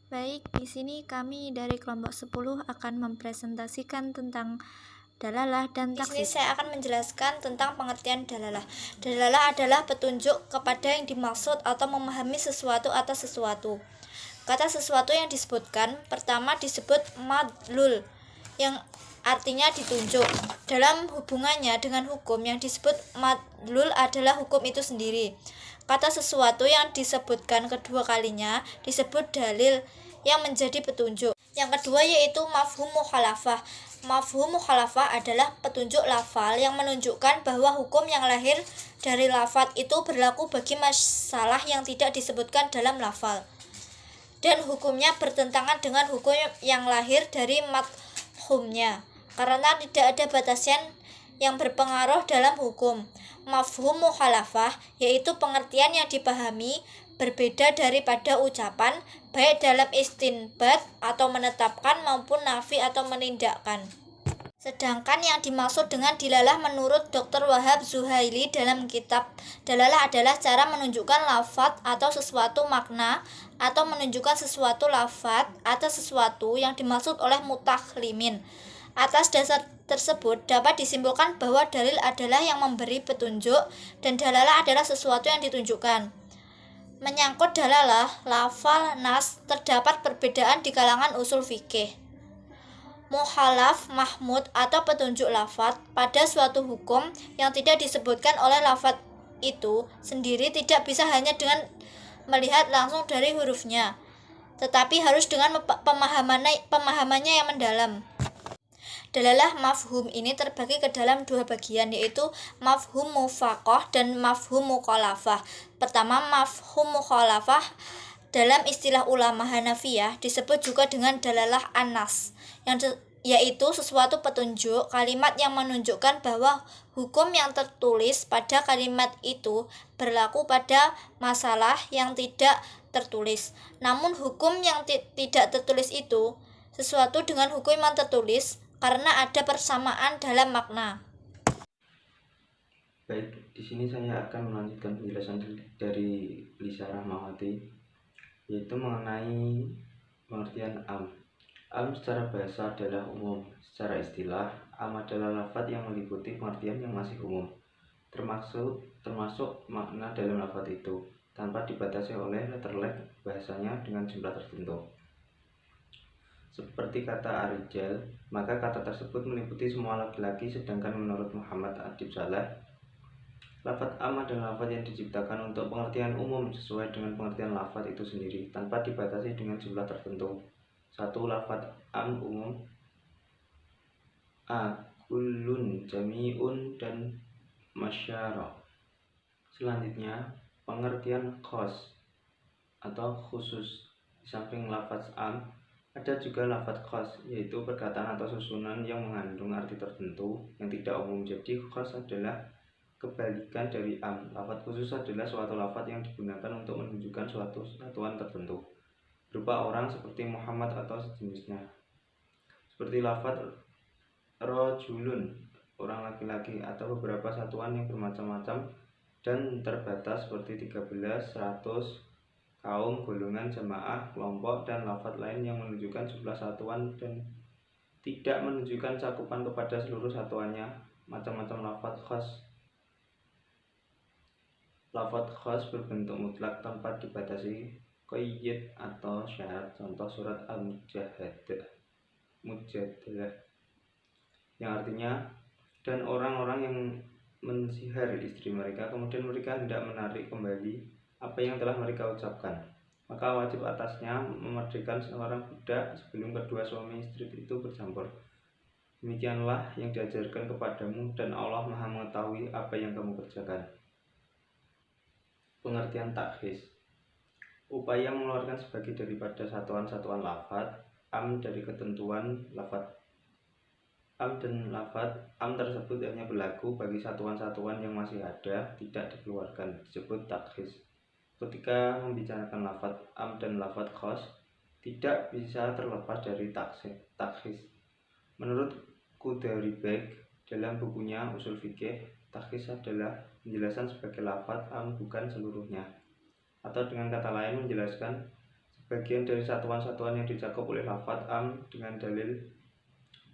Baik, di sini kami dari kelompok 10 akan mempresentasikan tentang dalalah dan Di sini taksib. saya akan menjelaskan tentang pengertian dalalah. Dalalah adalah petunjuk kepada yang dimaksud atau memahami sesuatu atas sesuatu. Kata sesuatu yang disebutkan, pertama disebut madlul, yang artinya ditunjuk. Dalam hubungannya dengan hukum, yang disebut madlul adalah hukum itu sendiri. Kata sesuatu yang disebutkan kedua kalinya disebut dalil, yang menjadi petunjuk. Yang kedua yaitu mafhum mukhalafah. Mafhum mukhalafah adalah petunjuk lafal yang menunjukkan bahwa hukum yang lahir dari lafaz itu berlaku bagi masalah yang tidak disebutkan dalam lafal, dan hukumnya bertentangan dengan hukum yang lahir dari mafhumnya, karena tidak ada batasan yang berpengaruh dalam hukum. Mafhum mukhalafah yaitu pengertian yang dipahami berbeda daripada ucapan, baik dalam istinbat atau menetapkan maupun nafi atau menindakkan. Sedangkan yang dimaksud dengan dilalah menurut Dr. Wahab Zuhaili dalam kitab Dalalah adalah cara menunjukkan lafaz atau sesuatu makna, atau menunjukkan sesuatu lafaz atau sesuatu yang dimaksud oleh mutakhlimin. Atas dasar tersebut dapat disimpulkan bahwa dalil adalah yang memberi petunjuk dan dalalah adalah sesuatu yang ditunjukkan. Menyangkut dalalah, lafal, nas, terdapat perbedaan di kalangan usul fikih. Mukhalaf mahmud atau petunjuk lafaz pada suatu hukum yang tidak disebutkan oleh lafaz itu sendiri tidak bisa hanya dengan melihat langsung dari hurufnya, tetapi harus dengan pemahamannya yang mendalam. Dalalah mafhum ini terbagi ke dalam dua bagian, yaitu mafhum mufaqah dan mafhum mukhalafah. Pertama, mafhum mukhalafah dalam istilah ulama Hanafiyah disebut juga dengan dalalah an-nas, yaitu sesuatu petunjuk kalimat yang menunjukkan bahwa hukum yang tertulis pada kalimat itu berlaku pada masalah yang tidak tertulis. Namun hukum yang tidak tertulis itu sesuatu dengan hukum yang tertulis karena ada persamaan dalam makna. Baik, di sini saya akan melanjutkan penjelasan dari Lisa Rahmawati, yaitu mengenai pengertian am. Am secara bahasa adalah umum. Secara istilah, am adalah lafaz yang meliputi pengertian yang masih umum, termasuk makna dalam lafaz itu, tanpa dibatasi oleh letterlek bahasanya dengan jumlah tertentu. Seperti kata Arijal, maka kata tersebut meliputi semua laki-laki, sedangkan menurut Muhammad Adib Saleh, lafaz am adalah lafaz yang diciptakan untuk pengertian umum sesuai dengan pengertian lafaz itu sendiri, tanpa dibatasi dengan jumlah tertentu. Satu, lafaz am umum a, kullun, jami'un, dan masyara. Selanjutnya, pengertian khos atau khusus. Di samping lafaz am, ada juga lafaz khos, yaitu perkataan atau susunan yang mengandung arti tertentu yang tidak umum. Jadi khos adalah kebalikan dari am. Lafaz khusus adalah suatu lafaz yang digunakan untuk menunjukkan suatu satuan tertentu, berupa orang seperti Muhammad atau sejenisnya. Seperti lafaz rojulun, orang laki-laki, atau beberapa satuan yang bermacam-macam dan terbatas seperti 13, 100, kaum, golongan, jamaah, kelompok, dan lafaz lain yang menunjukkan jumlah satuan dan tidak menunjukkan cakupan kepada seluruh satuannya. Macam-macam lafaz khas. Lafaz khas berbentuk mutlak tanpa dibatasi qayyid atau syarat. Contoh surat Al-Mujadalah, yang artinya, dan orang-orang yang mensihir istri mereka, kemudian mereka hendak menarik kembali apa yang telah mereka ucapkan, maka wajib atasnya memerdekakan seorang budak sebelum kedua suami istri itu bercampur. Demikianlah yang diajarkan kepadamu, dan Allah Maha mengetahui apa yang kamu kerjakan. Pengertian takhis, upaya mengeluarkan sebagai daripada satuan-satuan lafaz am dari ketentuan lafaz am, dan lafaz am tersebut hanya berlaku bagi satuan-satuan yang masih ada, tidak dikeluarkan, disebut takhis. Ketika membicarakan lafaz am dan lafaz khos, tidak bisa terlepas dari takhis. Menurut Qudayribek dalam bukunya Usul Fikih, takhis adalah penjelasan sebagai lafaz am bukan seluruhnya, atau dengan kata lain menjelaskan sebagian dari satuan-satuan yang dicakup oleh lafaz am dengan dalil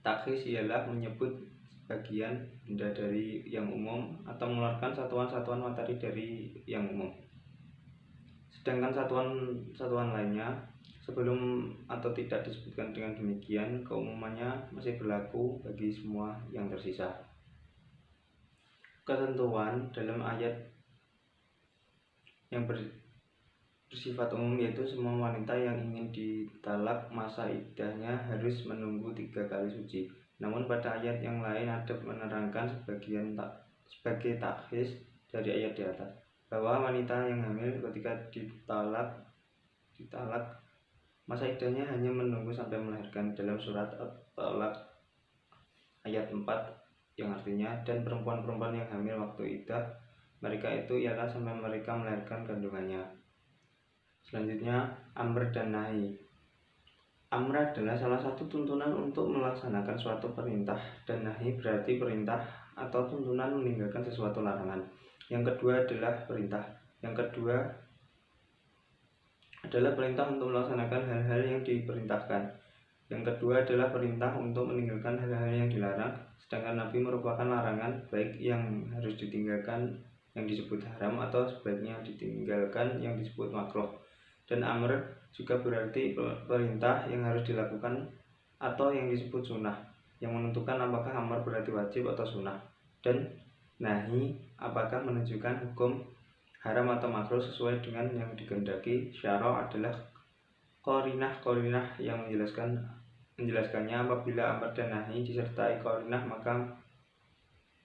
takhsis ialah menyebut sebagian benda dari yang umum atau mengeluarkan satuan-satuan materi dari yang umum. Sedangkan satuan-satuan lainnya sebelum atau tidak disebutkan dengan demikian, keumumannya masih berlaku bagi semua yang tersisa. Ketentuan dalam ayat yang bersifat umum yaitu semua wanita yang ingin ditalak masa iddahnya harus menunggu 3 kali suci. Namun pada ayat yang lain ada menerangkan sebagai takhsis dari ayat di atas bahwa wanita yang hamil ketika ditalak masa iddahnya hanya menunggu sampai melahirkan dalam surat At-Talaq ayat 4 yang artinya dan perempuan-perempuan yang hamil waktu iddah mereka itu ialah sampai mereka melahirkan kandungannya. Selanjutnya amr dan nahi. Amr adalah salah satu tuntunan untuk melaksanakan suatu perintah dan nahi berarti perintah atau tuntunan meninggalkan sesuatu larangan. Yang kedua adalah perintah. Yang kedua adalah perintah untuk melaksanakan hal-hal yang diperintahkan. Yang kedua adalah perintah untuk meninggalkan hal-hal yang dilarang, sedangkan Nabi merupakan larangan baik yang harus ditinggalkan yang disebut haram atau sebaiknya ditinggalkan yang disebut makruh. Dan amr juga berarti perintah yang harus dilakukan atau yang disebut sunnah, yang menentukan apakah amr berarti wajib atau sunnah, dan nahi apakah menunjukkan hukum haram atau makruh sesuai dengan yang dikehendaki. Syara adalah qarinah yang menjelaskannya. Apabila amr dan nahi disertai qarinah maka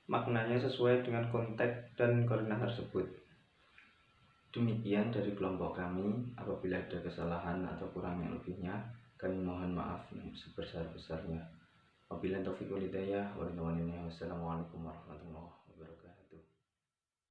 maknanya sesuai dengan konteks dan qarinah tersebut. Demikian dari kelompok kami. Apabila ada kesalahan atau kurang yang lebihnya, kami mohon maaf yang sebesar-besarnya. Wabillahi taufiq wal hidayah. Wassalamualaikum warahmatullahi wabarakatuh.